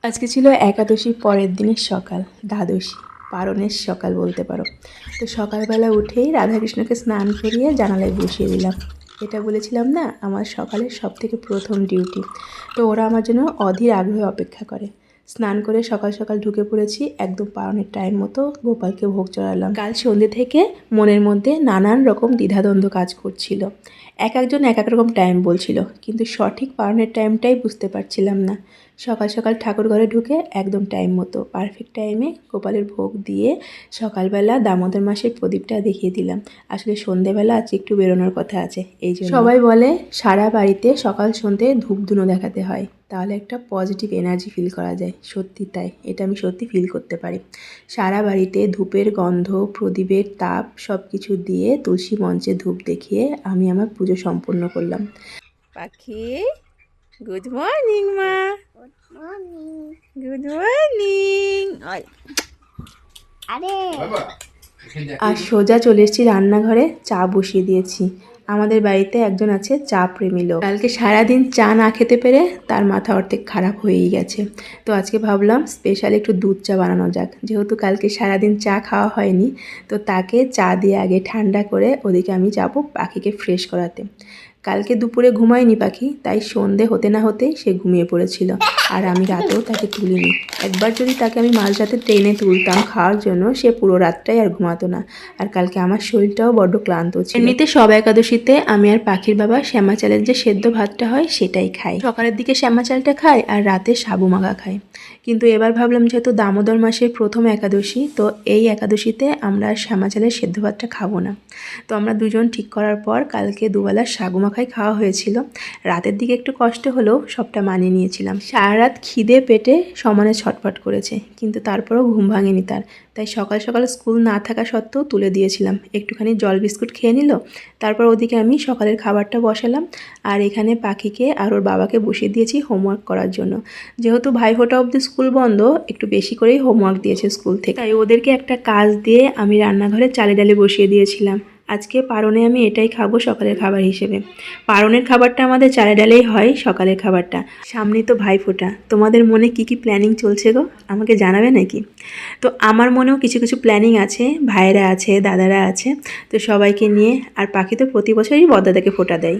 আজকে ছিল একাদশীর পরের দিনের সকাল, দ্বাদশী, পারণের সকাল বলতে পারো। তো সকালবেলা উঠেই রাধাকৃষ্ণকে স্নান করিয়ে জানালায় বসিয়ে দিলাম। এটা বলেছিলাম না আমার সকালের সবথেকে প্রথম ডিউটি। তো ওরা আমার জন্য অধীর আগ্রহে অপেক্ষা করে। স্নান করে সকাল সকাল ঢুকে পড়েছি, একদম পারণের টাইম মতো গোপালকে ভোগ চড়ালাম। কাল সন্ধ্যে থেকে মনের মধ্যে নানান রকম দ্বিধাদ্বন্দ্ব কাজ করছিল। এক একজন এক এক রকম টাইম বলছিল, কিন্তু সঠিক পারণের টাইমটাই বুঝতে পারছিলাম না। সকাল সকাল ঠাকুর ঘরে ঢুকে একদম টাইম মতো পারফেক্ট টাইমে গোপালের ভোগ দিয়ে সকালবেলা দামোদর মাসের প্রদীপটা দেখিয়ে দিলাম। আসলে সন্ধেবেলা আজকে একটু বেরোনোর কথা আছে, এই জন্য সবাই বলে সারা বাড়িতে সকাল সন্ধে ধূপধুনো দেখাতে হয়, তাহলে একটা পজিটিভ এনার্জি ফিল করা যায়। সত্যি তাই, এটা আমি সত্যি ফিল করতে পারি। সারা বাড়িতে ধূপের গন্ধ, প্রদীপের তাপ সব কিছু দিয়ে তুলসী মঞ্চে ধূপ দেখিয়ে আমি আমার পুজো সম্পূর্ণ করলাম। পাখি, গুড মর্নিং মা। Good morning. আর সোজা চলে এসেছি রান্নাঘরে, চা বসিয়ে দিয়েছি। আমাদের বাড়িতে একজন আছে চা প্রেমী লোক। কালকে সারাদিন চা না খেতে পেরে তার মাথা অর্ধেক খারাপ হয়েই গেছে। তো আজকে ভাবলাম স্পেশাল একটু দুধ চা বানানো যাক, যেহেতু কালকে সারাদিন চা খাওয়া হয়নি। তো তাকে চা দিয়ে আগে ঠান্ডা করে ওদিকে আমি যাবো পাখিকে ফ্রেশ করাতে। কালকে দুপুরে ঘুমায়নি পাখি, তাই সন্ধে হতে না হতেই সে ঘুমিয়ে পড়েছিল। আর আমি রাতেও তাকে তুলিনি। একবার যদি তাকে আমি মাঝরাতে ট্রেনে তুলতাম খাওয়ার জন্য, সে পুরো রাতটাই আর ঘুমাতো না। আর কালকে আমার শরীরটাও বড্ড ক্লান্ত ছিল। এমনিতে সব একাদশীতে আমি আর পাখির বাবা শ্যামা চালের যে সেদ্ধ ভাতটা হয় সেটাই খাই। সকালের দিকে শ্যামা চালটা খাই আর রাতে সাবু মাখা খাই। কিন্তু এবার ভাবলাম যেহেতু দামোদর মাসের প্রথম একাদশী, তো এই একাদশীতে আমরা শ্যামা চালের সেদ্ধ ভাতটা খাবো না। তো আমরা দুজন ঠিক করার পর কালকে দুবেলা সাগু মাখাই খাওয়া হয়েছিল। রাতের দিকে একটু কষ্ট হলেও সবটা মানিয়ে নিয়েছিলাম। সারা রাত খিদে পেটে সমানে ছটফট করেছে, কিন্তু তারপরেও ঘুম ভাঙেনি তার। তাই সকাল সকাল স্কুল না থাকা সত্ত্বেও তুলে দিয়েছিলাম, একটুখানি জল বিস্কুট খেয়ে নিল। তারপর ওদিকে আমি সকালের খাবারটা বসালাম, আর এখানে পাখিকে আর ওর বাবাকে বসিয়ে দিয়েছি হোমওয়ার্ক করার জন্য। যেহেতু ভাইফোঁটা অবধি স্কুল বন্ধ, একটু বেশি করেই হোমওয়ার্ক দিয়েছে স্কুল থেকে, তাই ওদেরকে একটা কাজ দিয়ে আমি রান্নাঘরে চালে ডালে বসিয়ে দিয়েছিলাম। আজকে পারণে আমি এটাই খাবো সকালের খাবার হিসেবে। পারণের খাবারটা আমাদের চালে ডালেই হয় সকালের খাবারটা। সামনেই তো ভাইফোঁটা, তোমাদের মনে কি কি প্ল্যানিং চলছে গো, আমাকে জানাবে নাকি? তো আমার মনেও কিছু কিছু প্ল্যানিং আছে, ভাইয়েরা আছে, দাদারা আছে, তো সবাইকে নিয়ে। আর পাখি তো প্রতি বছরই বড়দাদাকে ফোঁটা দেয়।